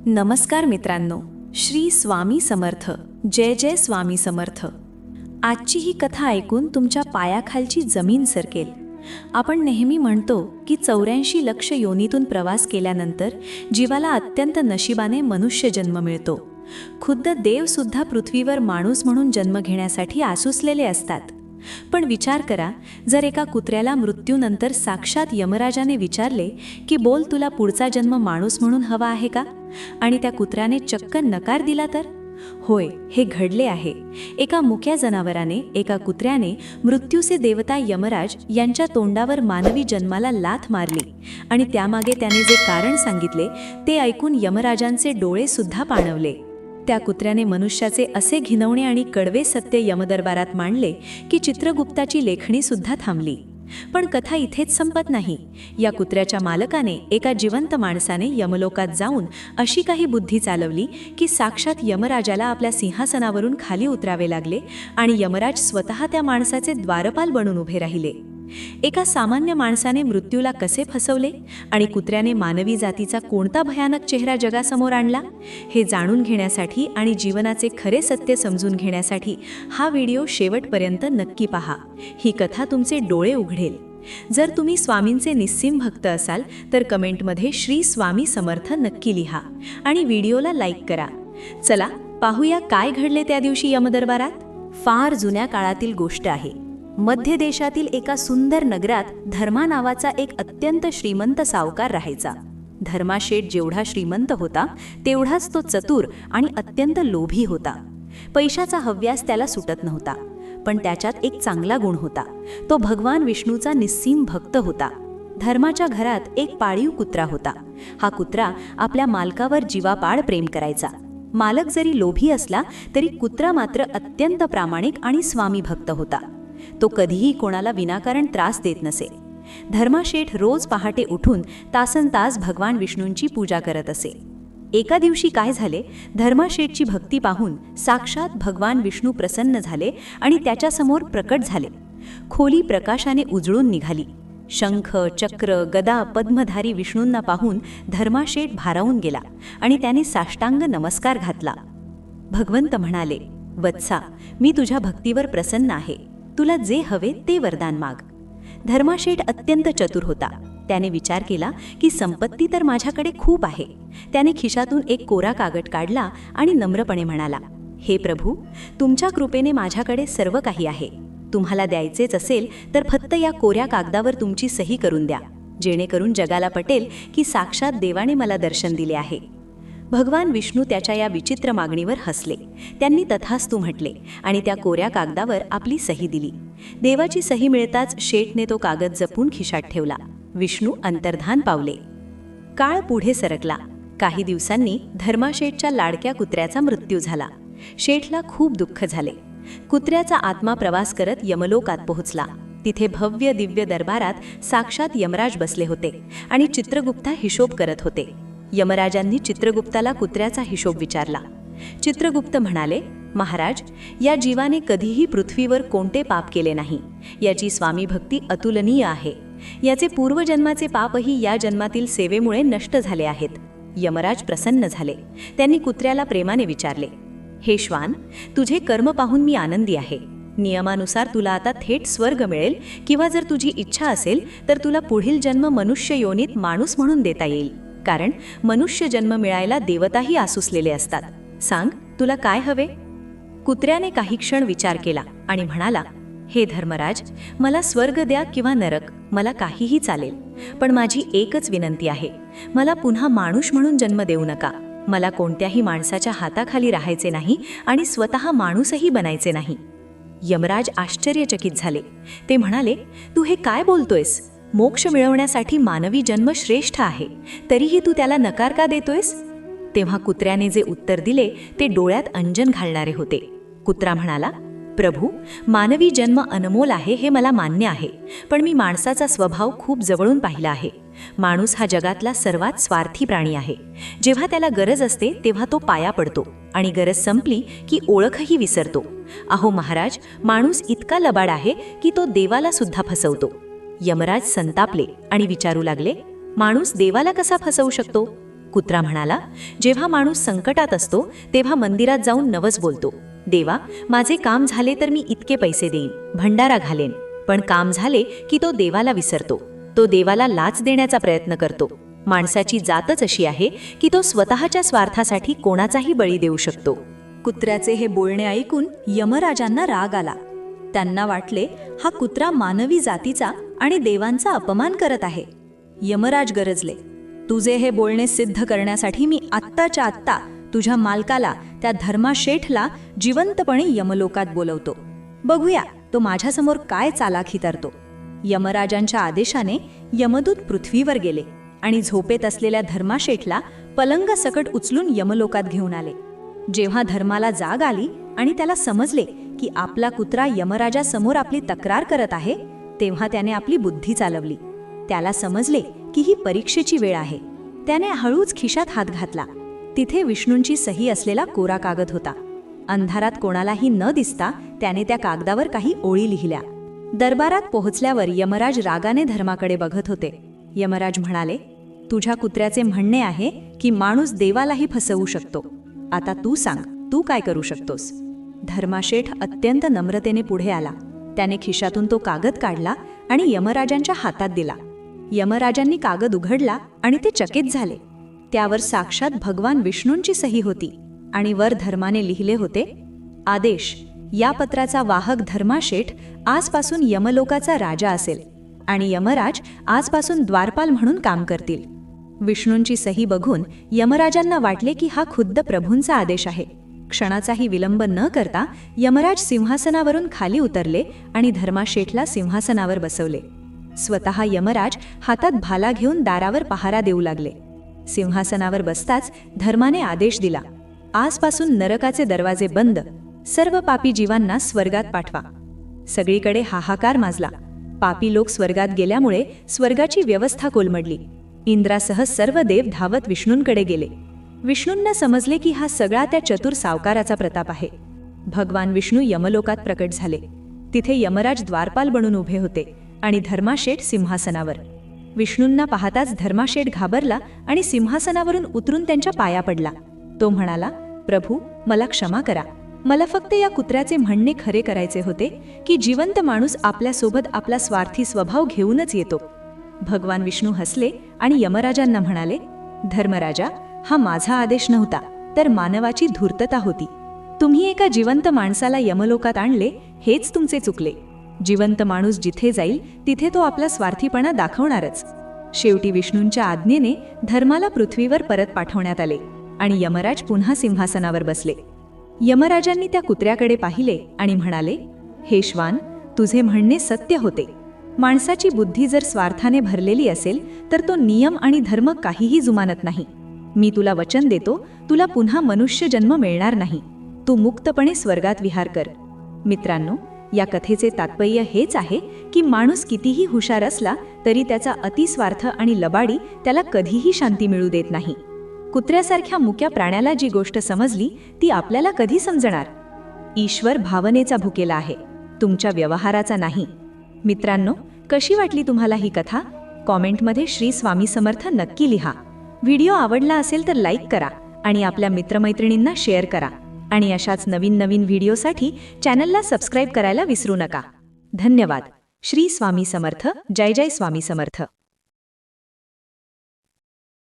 नमस्कार मित्रांनो, श्री स्वामी समर्थ. जय जय स्वामी समर्थ. आजची ही कथा ऐकून तुमच्या पायाखालची जमीन सरकेल. आपण नेहमी म्हणतो की 84 लक्ष योनीतून प्रवास केल्यानंतर जीवाला अत्यंत नशिबाने मनुष्य जन्म मिळतो. खुद्द देवसुद्धा पृथ्वीवर माणूस म्हणून जन्म घेण्यासाठी आसुसलेले असतात. पण विचार करा, जर एका कुत्र्याला मृत्यूनंतर साक्षात यमराजाने विचारले की बोल, तुला पुढचा जन्म माणूस म्हणून हवा आहे का, आणि त्या कुत्र्याने चक्क नकार दिला तर? होय, हे घडले आहे. एका मुक्या जनावराने, एका कुत्र्याने मृत्यूचे देवता यमराज यांच्या तोंडावर मानवी जन्माला लाथ मारली, आणि त्यामागे त्याने जे कारण सांगितले ते ऐकून यमराजांचे डोळे सुद्धा पाणवले. त्या कुत्र्याने मनुष्याचे असे घिनवणे आणि कडवे सत्य यमदरबारात मांडले की चित्रगुप्ताची लेखणी सुद्धा थांबली. पण कथा इथेच संपत नाही. या कुत्र्याच्या मालकाने, एका जिवंत माणसाने यमलोकात जाऊन अशी काही बुद्धी चालवली की साक्षात यमराजाला आपल्या सिंहासनावरून खाली उतरावे लागले, आणि यमराज स्वतः त्या माणसाचे द्वारपाल बनून उभे राहिले. एका सामान्य माणसाने मृत्यूला कसे फसवले, आणि कुत्र्याने मानवी जातीचा कोणता भयानक चेहरा जगासमोर आणला, हे जाणून घेण्यासाठी आणि जीवनाचे खरे सत्य समजून घेण्यासाठी हा व्हिडिओ शेवटपर्यंत नक्की पहा. ही कथा तुमचे डोळे उघडेल. जर तुम्ही स्वामींचे निस्सीम भक्त असाल तर कमेंटमध्ये श्री स्वामी समर्थ नक्की लिहा आणि व्हिडिओला लाईक करा. चला पाहूया काय घडले त्या दिवशी यमदरबारात. फार जुन्या काळातील गोष्ट आहे. मध्य देशातील एका सुंदर नगरात धर्मा नावाचा एक अत्यंत श्रीमंत सावकार राहायचा. धर्माशेठ जेवढा श्रीमंत होता तेवढाच तो चतुर आणि अत्यंत लोभी होता. पैशाचा हव्यास त्याला सुटत नव्हता, पण त्याच्यात एक चांगला गुण होता. तो भगवान विष्णूचा निस्सीम भक्त होता. धर्माच्या घरात एक पाळीव कुत्रा होता. हा कुत्रा आपल्या मालकावर जीवापाड प्रेम करायचा. मालक जरी लोभी असला तरी कुत्रा मात्र अत्यंत प्रामाणिक आणि स्वामी भक्त होता. तो कधीही कोणाला विनाकारण त्रास देत नसे. धर्माशेठ रोज पहाटे उठून तासनतास भगवान विष्णूंची पूजा करत असे. एका दिवशी काय झाले, धर्माशेठची भक्ती पाहून साक्षात भगवान विष्णू प्रसन्न झाले आणि त्याच्यासमोर प्रकट झाले. खोली प्रकाशाने उजळून निघाली. शंख, चक्र, गदा, पद्मधारी विष्णूंना पाहून धर्माशेठ भारावून गेला आणि त्याने साष्टांग नमस्कार घातला. भगवंत म्हणाले, वत्सा, मी तुझ्या भक्तीवर प्रसन्न आहे. तुला जे हवे ते वरदान माग. धर्माशेठ अत्यंत चतुर होता. त्याने विचार केला की संपत्ती तर माझ्याकडे खूप आहे. त्याने खिशातून एक कोरा कागद काढला आणि नम्रपणे म्हणाला, हे प्रभू, तुमच्या कृपेने माझ्याकडे सर्व काही आहे. तुम्हाला द्यायचेच असेल तर फक्त या कोऱ्या कागदावर तुमची सही करून द्या, जेणेकरून जगाला पटेल की साक्षात देवाने मला दर्शन दिले आहे. भगवान विष्णू त्याच्या या विचित्र मागणीवर हसले. त्यांनी तथास्तु म्हटले आणि त्या कोऱ्या कागदावर आपली सही दिली. देवाची सही मिळताच शेठने तो कागद जपून खिशात ठेवला. विष्णू अंतर्धान पावले. काळ पुढे सरकला. काही दिवसांनी धर्माशेठच्या लाडक्या कुत्र्याचा मृत्यू झाला. शेठला खूप दुःख झाले. कुत्र्याचा आत्मा प्रवास करत यमलोकात पोहोचला. तिथे भव्य दिव्य दरबारात साक्षात यमराज बसले होते आणि चित्रगुप्ता हिशोब करत होते. यमराजांनी चित्रगुप्ताला कुत्र्याचा हिशोब विचारला. चित्रगुप्त म्हणाले, महाराज, या जीवाने कधीही पृथ्वीवर कोणते पाप केले नाही. याची स्वामी भक्ती अतुलनीय आहे. याचे पूर्वजन्माचे पापही या जन्मातील सेवेमुळे नष्ट झाले आहेत. यमराज प्रसन्न झाले. त्यांनी कुत्र्याला प्रेमाने विचारले, हे श्वान, तुझे कर्म पाहून मी आनंदी आहे. नियमानुसार तुला आता थेट स्वर्ग मिळेल, किंवा जर तुझी इच्छा असेल तर तुला पुढील जन्म मनुष्य योनीत माणूस म्हणून देता येईल, कारण मनुष्य जन्म मिळायला देवताही आसुसलेले असतात. सांग, तुला काय हवे? कुत्र्याने काही क्षण विचार केला आणि म्हणाला, हे धर्मराज, मला स्वर्ग द्या किंवा नरक, मला काहीही चालेल. पण माझी एकच विनंती आहे, मला पुन्हा माणूस म्हणून जन्म देऊ नका. मला कोणत्याही माणसाच्या हाताखाली राहायचे नाही आणि स्वतः माणूसही बनायचे नाही. यमराज आश्चर्यचकित झाले. ते म्हणाले, तू हे काय बोलतोयस? मोक्ष मिळवण्यासाठी मानवी जन्म श्रेष्ठ आहे, तरीही तू त्याला नकार का देतोयस? तेव्हा कुत्र्याने जे उत्तर दिले ते डोळ्यात अंजन घालणारे होते. कुत्रा म्हणाला, प्रभू, मानवी जन्म अनमोल आहे हे मला मान्य आहे, पण मी माणसाचा स्वभाव खूप जवळून पाहिला आहे. माणूस हा जगातला सर्वात स्वार्थी प्राणी आहे. जेव्हा त्याला गरज असते तेव्हा तो पाया पडतो, आणि गरज संपली की ओळखही विसरतो. अहो महाराज, माणूस इतका लबाड आहे की तो देवाला सुद्धा फसवतो. यमराज संतापले आणि विचारू लागले, माणूस देवाला कसा फसवू शकतो? कुत्रा म्हणाला, जेव्हा माणूस संकटात असतो तेव्हा मंदिरात जाऊन नवस बोलतो, देवा माझे काम झाले तर मी इतके पैसे देईन, भंडारा घालेन. पण काम झाले की तो देवाला विसरतो. तो देवाला लाच देण्याचा प्रयत्न करतो. माणसाची जातच अशी आहे की तो स्वतःच्या स्वार्थासाठी कोणाचाही बळी देऊ शकतो. कुत्र्याचे हे बोलणे ऐकून यमराजांना राग आला. त्यांना वाटले, हा कुत्रा मानवी जातीचा आणि देवांचा अपमान करत आहे. यमराज गरजले, तुझे हे बोलणे सिद्ध करण्यासाठी मी आत्ताच्या आत्ता तुझ्या मालकाला, त्या धर्माशेठला जिवंतपणे यमलोकात बोलवतो. बघूया तो माझ्यासमोर काय चालाखी तरतो. यमराजांच्या आदेशाने यमदूत पृथ्वीवर गेले आणि झोपेत असलेल्या धर्माशेठला पलंगासकट उचलून यमलोकात घेऊन आले. जेव्हा धर्माला जाग आली आणि त्याला समजले की आपला कुत्रा यमराजासमोर आपली तक्रार करत आहे, तेव्हा त्याने आपली बुद्धी चालवली. त्याला समजले की ही परीक्षेची वेळ आहे. त्याने हळूच खिशात हात घातला. तिथे विष्णूंची सही असलेला कोरा कागद होता. अंधारात कोणालाही न दिसता त्याने त्या कागदावर काही ओळी लिहिल्या. दरबारात पोहोचल्यावर यमराज रागाने धर्माकडे बघत होते. यमराज म्हणाले, तुझ्या कुत्र्याचे म्हणणे आहे की माणूस देवालाही फसवू शकतो. आता तू सांग, तू काय करू शकतोस? धर्माशेठ अत्यंत नम्रतेने पुढे आला. त्याने खिशातून तो कागद काढला आणि यमराजांच्या हातात दिला. यमराजांनी कागद उघडला आणि ते चकित झाले. त्यावर साक्षात भगवान विष्णूंची सही होती आणि वर धर्माने लिहिले होते, आदेश, या पत्राचा वाहक धर्माशेठ आजपासून यमलोकाचा राजा असेल आणि यमराज आजपासून द्वारपाल म्हणून काम करतील. विष्णूंची सही बघून यमराजांना वाटले की हा खुद्द प्रभूंचा आदेश आहे. क्षणाचाही विलंब न करता यमराज सिंहासनावरून खाली उतरले आणि धर्माशेठला सिंहासनावर बसवले. स्वतः यमराज हातात भाला घेऊन दारावर पहारा देऊ लागले. सिंहासनावर बसताच धर्माने आदेश दिला, आजपासून नरकाचे दरवाजे बंद, सर्व पापी जीवांना स्वर्गात पाठवा. सगळीकडे हाहाकार माजला. पापी लोक स्वर्गात गेल्यामुळे स्वर्गाची व्यवस्था कोलमडली. इंद्रासह सर्व देव धावत विष्णूंकडे गेले. विष्णूंना समजले की हा सगळा त्या चतुर सावकाराचा प्रताप आहे. भगवान विष्णू यमलोकात प्रकट झाले. तिथे यमराज द्वारपाल बनून उभे होते आणि धर्माशेठ सिंहासनावर. विष्णूंना पाहताच धर्माशेठ घाबरला आणि सिंहासनावरून उतरून त्यांच्या पाया पडला. तो म्हणाला, प्रभू मला क्षमा करा. मला फक्त या कुत्र्याचे म्हणणे खरे करायचे होते की जिवंत माणूस आपल्यासोबत आपला स्वार्थी स्वभाव घेऊनच येतो. भगवान विष्णू हसले आणि यमराजांना म्हणाले, धर्मराजा, हा माझा आदेश नव्हता, तर मानवाची धूर्तता होती. तुम्ही एका जिवंत माणसाला यमलोकात आणले, हेच तुमचे चुकले. जिवंत माणूस जिथे जाईल तिथे तो आपला स्वार्थीपणा दाखवणारच. शेवटी विष्णूंच्या आज्ञेने धर्माला पृथ्वीवर परत पाठवण्यात आले आणि यमराज पुन्हा सिंहासनावर बसले. यमराजांनी त्या कुत्र्याकडे पाहिले आणि म्हणाले, हे श्वान, तुझे म्हणणे सत्य होते. माणसाची बुद्धी जर स्वार्थाने भरलेली असेल तर तो नियम आणि धर्म काहीही जुमानत नाही. मी तुला वचन देतो, तुला पुन्हा मनुष्य जन्म मिळणार नाही. तू मुक्तपणे स्वर्गात विहार कर. मित्रांनो, या कथेचे तात्पर्य हेच आहे की माणूस कितीही हुशार असला तरी त्याचा अतिस्वार्थ आणि लबाडी त्याला कधीही शांती मिळू देत नाही. कुत्र्यासारख्या मुक्या प्राण्याला जी गोष्ट समजली ती आपल्याला कधी समजणार? ईश्वर भावनेचा भुकेला आहे, तुमच्या व्यवहाराचा नाही. मित्रांनो, कशी वाटली तुम्हाला ही कथा? कॉमेंटमध्ये श्री स्वामी समर्थ नक्की लिहा. व्हिडिओ आवडला असेल तर लाईक करा आणि आपल्या मित्रमैत्रिणींना शेअर करा. आणि अशाच नवीन नवीन व्हिडिओसाठी चॅनलला सबस्क्राईब करायला विसरू नका. धन्यवाद. श्री स्वामी समर्थ. जय जय स्वामी समर्थ.